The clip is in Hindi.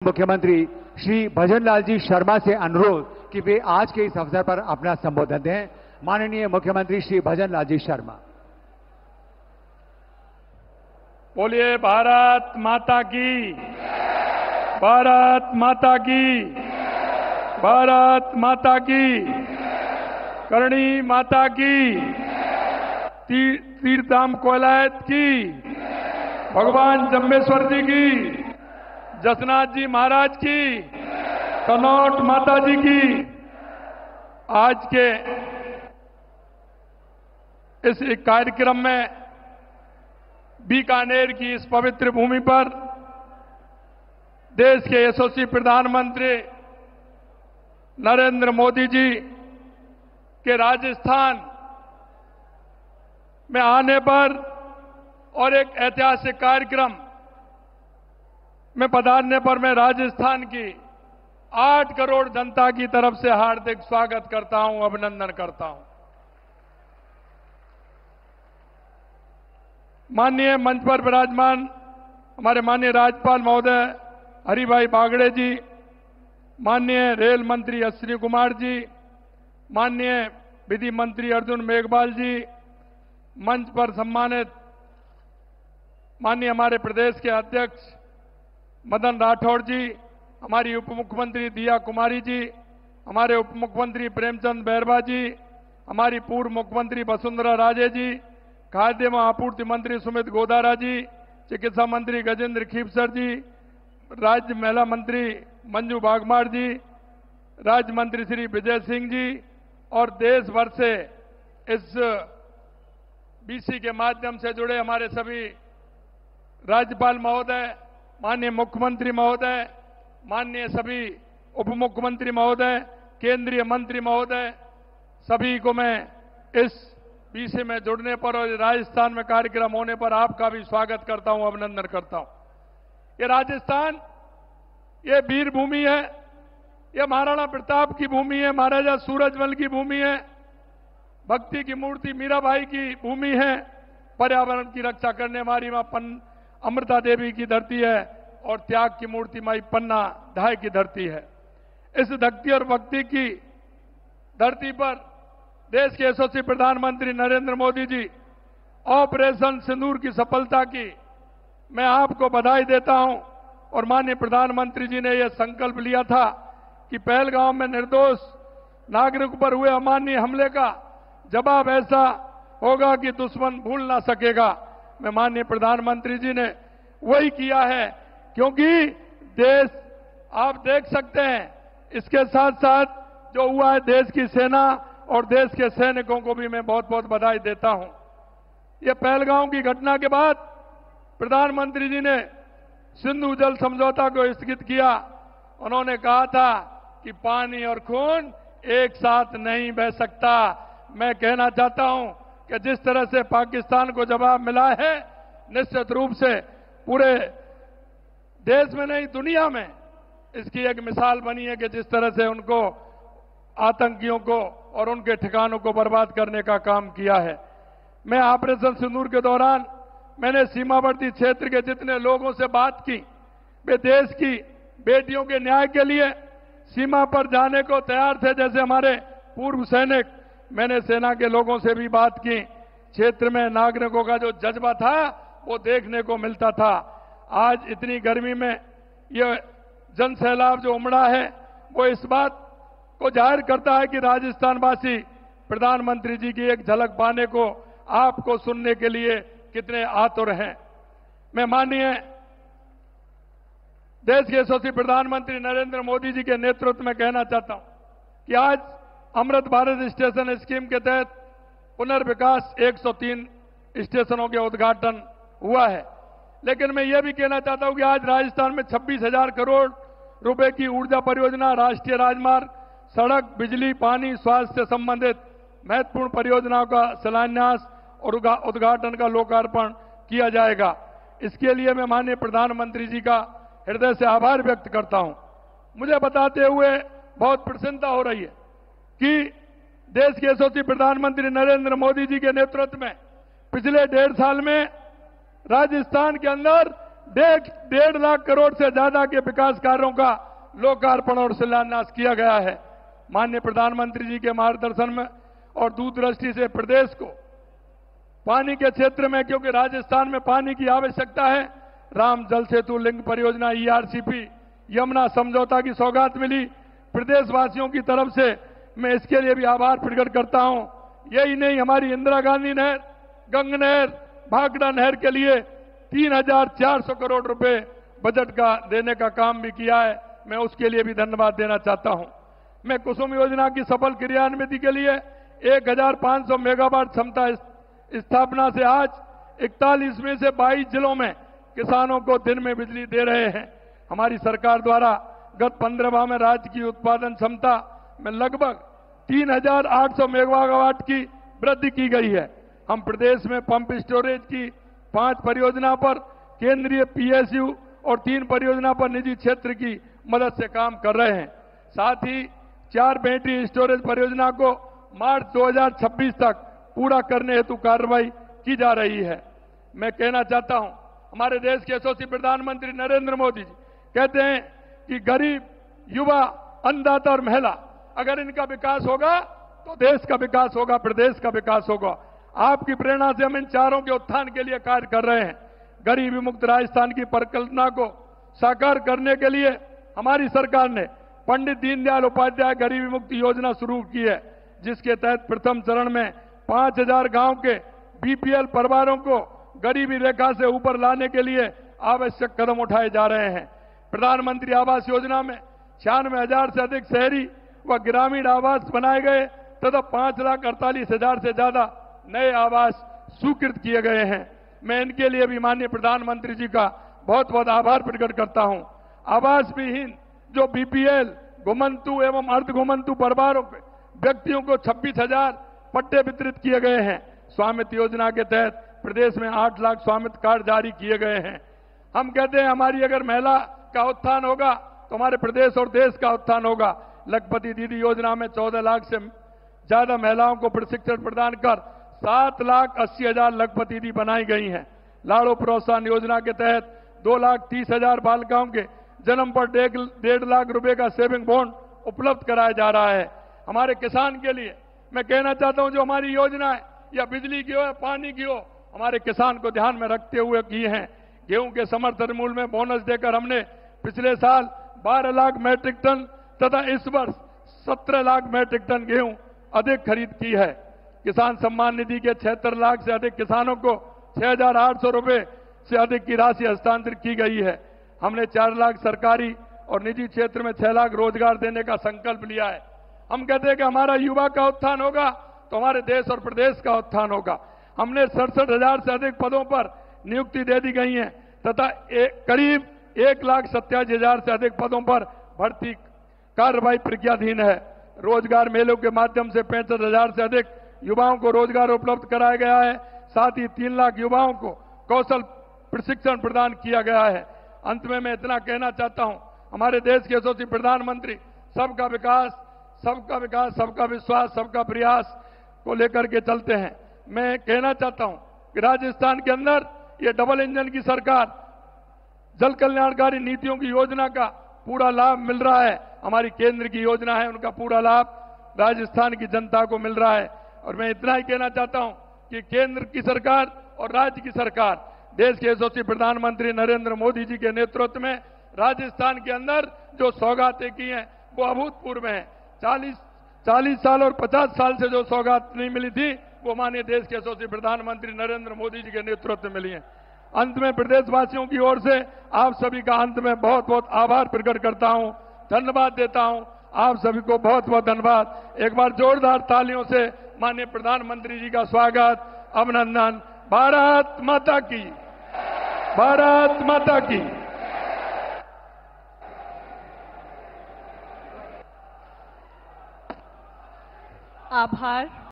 मुख्यमंत्री श्री भजनलाल जी शर्मा से अनुरोध कि वे आज के इस अवसर पर अपना संबोधन दें। माननीय मुख्यमंत्री श्री भजनलाल जी शर्मा। बोलिए भारत माता की, भारत माता की, भारत माता की, करणी माता की, तीर्थधाम कोलायत की, भगवान जम्बेश्वर जी की, जसनाथ जी महाराज की, कनौट माता जी की। आज के इस कार्यक्रम में बीकानेर की इस पवित्र भूमि पर देश के यशस्वी प्रधानमंत्री नरेंद्र मोदी जी के राजस्थान में आने पर और एक ऐतिहासिक कार्यक्रम में पधारने पर मैं राजस्थान की 8 करोड़ जनता की तरफ से हार्दिक स्वागत करता हूं, अभिनंदन करता हूं। माननीय मंच पर विराजमान हमारे माननीय राज्यपाल महोदय हरिभाई बागड़े जी, माननीय रेल मंत्री अश्विनी कुमार जी, माननीय विधि मंत्री अर्जुन मेघवाल जी, मंच पर सम्मानित माननीय हमारे प्रदेश के अध्यक्ष मदन राठौड़ जी, हमारी उप मुख्यमंत्री दिया कुमारी जी, हमारे उप मुख्यमंत्री प्रेमचंद बैरवा जी, हमारी पूर्व मुख्यमंत्री वसुंधरा राजे जी, खाद्य एवं आपूर्ति मंत्री सुमित गोदारा जी, चिकित्सा मंत्री गजेंद्र खीपसर जी, राज्य महिला मंत्री मंजू बागमार जी, राज्य मंत्री श्री विजय सिंह जी और देश भर से इस बीसी के माध्यम से जुड़े हमारे सभी राज्यपाल महोदय, माननीय मुख्यमंत्री महोदय, माननीय सभी उप मुख्यमंत्री महोदय, केंद्रीय मंत्री महोदय, सभी को मैं इस विषय में जुड़ने पर और राजस्थान में कार्यक्रम होने पर आपका भी स्वागत करता हूं, अभिनंदन करता हूं। ये राजस्थान, ये वीर भूमि है, ये महाराणा प्रताप की भूमि है, महाराजा सूरजमल की भूमि है, भक्ति की मूर्ति मीराबाई की भूमि है, पर्यावरण की रक्षा करने वाली मां अमृता देवी की धरती है और त्याग की मूर्ति माई पन्ना धाय की धरती है। इस भक्ति और भक्ति की धरती पर देश के यशस्वी प्रधानमंत्री नरेंद्र मोदी जी ऑपरेशन सिंदूर की सफलता की मैं आपको बधाई देता हूं। और माननीय प्रधानमंत्री जी ने यह संकल्प लिया था कि पहलगांव में निर्दोष नागरिक पर हुए अमानवीय हमले का जवाब ऐसा होगा कि दुश्मन भूल ना सकेगा। मैं माननीय प्रधानमंत्री जी ने वही किया है, क्योंकि देश आप देख सकते हैं, इसके साथ साथ जो हुआ है देश की सेना और देश के सैनिकों को भी मैं बहुत बहुत बधाई देता हूं। यह पहलगांव की घटना के बाद प्रधानमंत्री जी ने सिंधु जल समझौता को स्थगित किया। उन्होंने कहा था कि पानी और खून एक साथ नहीं बह सकता। मैं कहना चाहता हूं कि जिस तरह से पाकिस्तान को जवाब मिला है, निश्चित रूप से पूरे देश में नहीं दुनिया में इसकी एक मिसाल बनी है कि जिस तरह से उनको आतंकियों को और उनके ठिकानों को बर्बाद करने का काम किया है। मैं ऑपरेशन सिंदूर के दौरान मैंने सीमावर्ती क्षेत्र के जितने लोगों से बात की, वे देश की बेटियों के न्याय के लिए सीमा पर जाने को तैयार थे। जैसे हमारे पूर्व सैनिक, मैंने सेना के लोगों से भी बात की। क्षेत्र में नागरिकों का जो जज्बा था वो देखने को मिलता था। आज इतनी गर्मी में ये जन सैलाब जो उमड़ा है वो इस बात को जाहिर करता है कि राजस्थानवासी प्रधानमंत्री जी की एक झलक पाने को, आपको सुनने के लिए कितने आतुर हैं। मैं माननीय देश के यशस्वी प्रधानमंत्री नरेंद्र मोदी जी के नेतृत्व में कहना चाहता हूं कि आज अमृत भारत स्टेशन स्कीम के तहत पुनर्विकास 103 स्टेशनों के उद्घाटन हुआ है। लेकिन मैं ये भी कहना चाहता हूं कि आज राजस्थान में 26,000 करोड़ रुपए की ऊर्जा परियोजना, राष्ट्रीय राजमार्ग, सड़क, बिजली, पानी, स्वास्थ्य से संबंधित महत्वपूर्ण परियोजनाओं का शिलान्यास और उद्घाटन का लोकार्पण किया जाएगा। इसके लिए मैं माननीय प्रधानमंत्री जी का हृदय से आभार व्यक्त करता हूं। मुझे बताते हुए बहुत प्रसन्नता हो रही है कि देश के यशस्वी प्रधानमंत्री नरेंद्र मोदी जी के नेतृत्व में पिछले 1.5 साल में राजस्थान के अंदर डेढ़ लाख करोड़ से ज्यादा के विकास कार्यों का लोकार्पण और शिलान्यास किया गया है। माननीय प्रधानमंत्री जी के मार्गदर्शन में और दूरदृष्टि से प्रदेश को पानी के क्षेत्र में, क्योंकि राजस्थान में पानी की आवश्यकता है, राम जल सेतु लिंक परियोजना, ईआरसीपी, यमुना समझौता की सौगात मिली। प्रदेशवासियों की तरफ से मैं इसके लिए भी आभार प्रकट करता हूं। यही नहीं, हमारी इंदिरा गांधी नहर, गंग नहर, भाखड़ा नहर के लिए 3,400 करोड़ रुपए बजट का देने का काम भी किया है। मैं उसके लिए भी धन्यवाद देना चाहता हूं। मैं कुसुम योजना की सफल क्रियान्विति के लिए 1,500 मेगावाट क्षमता स्थापना से आज 41 में से 22 जिलों में किसानों को दिन में बिजली दे रहे हैं। हमारी सरकार द्वारा गत 15 माह में राज्य की उत्पादन क्षमता में लगभग 3,800 मेगावाट की वृद्धि की गई है। हम प्रदेश में पंप स्टोरेज की 5 परियोजना पर केंद्रीय पीएसयू और 3 परियोजना पर निजी क्षेत्र की मदद से काम कर रहे हैं। साथ ही 4 बैटरी स्टोरेज परियोजना को मार्च 2026 तक पूरा करने हेतु कार्रवाई की जा रही है। मैं कहना चाहता हूं, हमारे देश के यशस्वी प्रधानमंत्री नरेंद्र मोदी जी कहते हैं कि गरीब, युवा, अन्नदाता और महिला, अगर इनका विकास होगा तो देश का विकास होगा, प्रदेश का विकास होगा। आपकी प्रेरणा से हम इन चारों के उत्थान के लिए कार्य कर रहे हैं। गरीबी मुक्त राजस्थान की परिकल्पना को साकार करने के लिए हमारी सरकार ने पंडित दीनदयाल उपाध्याय गरीबी मुक्ति योजना शुरू की है, जिसके तहत प्रथम चरण में 5,000 गांव के बीपीएल परिवारों को गरीबी रेखा से ऊपर लाने के लिए आवश्यक कदम उठाए जा रहे हैं। प्रधानमंत्री आवास योजना में 96,000 से अधिक शहरी व ग्रामीण आवास बनाए गए तथा 5,48,000 से ज्यादा नए आवास स्वीकृत किए गए हैं। मैं इनके लिए भी माननीय प्रधानमंत्री जी का बहुत बहुत आभार प्रकट करता हूं। आवास विहीन जो बीपीएल, घुमंतु एवं अर्ध घुमंतु परिवारों के व्यक्तियों को 26,000 पट्टे वितरित किए गए हैं। स्वामित्व योजना के तहत प्रदेश में 8 लाख स्वामित्व कार्ड जारी किए गए हैं। हम कहते हैं हमारी अगर महिला का उत्थान होगा तो हमारे प्रदेश और देश का उत्थान होगा। लखपति दीदी योजना में 14 लाख से ज्यादा महिलाओं को प्रशिक्षण प्रदान कर 7,80,000 लखपति दीदी बनाई गई हैं। लाड़ो प्रोत्साहन योजना के तहत 2,30,000 बालिकाओं के जन्म पर 1.5 लाख रुपए का सेविंग बॉन्ड उपलब्ध कराया जा रहा है। हमारे किसान के लिए मैं कहना चाहता हूं, जो हमारी योजना है या बिजली की हो या पानी की हो, हमारे किसान को ध्यान में रखते हुए की हैं। गेहूं के समर्थन मूल्य में बोनस देकर हमने पिछले साल 12 लाख मैट्रिक टन तथा इस वर्ष 17 लाख मैट्रिक टन गेहूं अधिक खरीद की है। किसान सम्मान निधि के 76 लाख से अधिक किसानों को 6,800 रुपए से अधिक की राशि हस्तांतरित की गई है। हमने 4 लाख सरकारी और निजी क्षेत्र में 6 लाख रोजगार देने का संकल्प लिया है। हम कहते हैं कि हमारा युवा का उत्थान होगा तो हमारे देश और प्रदेश का उत्थान होगा। हमने 67,000 से अधिक पदों पर नियुक्ति दे दी गई है तथा करीब 1,87,000 से अधिक पदों पर भर्ती कार्रवाई प्रक्रियाधीन है। रोजगार मेलों के माध्यम से 65,000 से अधिक युवाओं को रोजगार उपलब्ध कराया गया है। साथ ही 3 लाख युवाओं को कौशल प्रशिक्षण प्रदान किया गया है। अंत में मैं इतना कहना चाहता हूं, हमारे देश के यशस्वी प्रधानमंत्री सबका विकास, सबका विकास, सबका विश्वास, सबका प्रयास को लेकर के चलते हैं। मैं कहना चाहता हूं कि राजस्थान के अंदर ये डबल इंजन की सरकार, जल कल्याणकारी नीतियों की योजना का पूरा लाभ मिल रहा है। हमारी केंद्र की योजना है, उनका पूरा लाभ राजस्थान की जनता को मिल रहा है। और मैं इतना ही कहना चाहता हूं कि केंद्र की सरकार और राज्य की सरकार, देश के यशस्वी प्रधानमंत्री नरेंद्र मोदी जी के नेतृत्व में राजस्थान के अंदर जो सौगातें की हैं वो अभूतपूर्व हैं। 40 साल और 50 साल से जो सौगात नहीं मिली थी वो माननीय देश के यशस्वी प्रधानमंत्री नरेंद्र मोदी जी के नेतृत्व में मिली है। अंत में प्रदेशवासियों की ओर से आप सभी का अंत में बहुत बहुत आभार प्रकट करता हूं, धन्यवाद देता हूं। आप सभी को बहुत बहुत धन्यवाद। एक बार जोरदार तालियों से माननीय प्रधानमंत्री जी का स्वागत, अभिनंदन। भारत माता की, भारत माता की। आभार।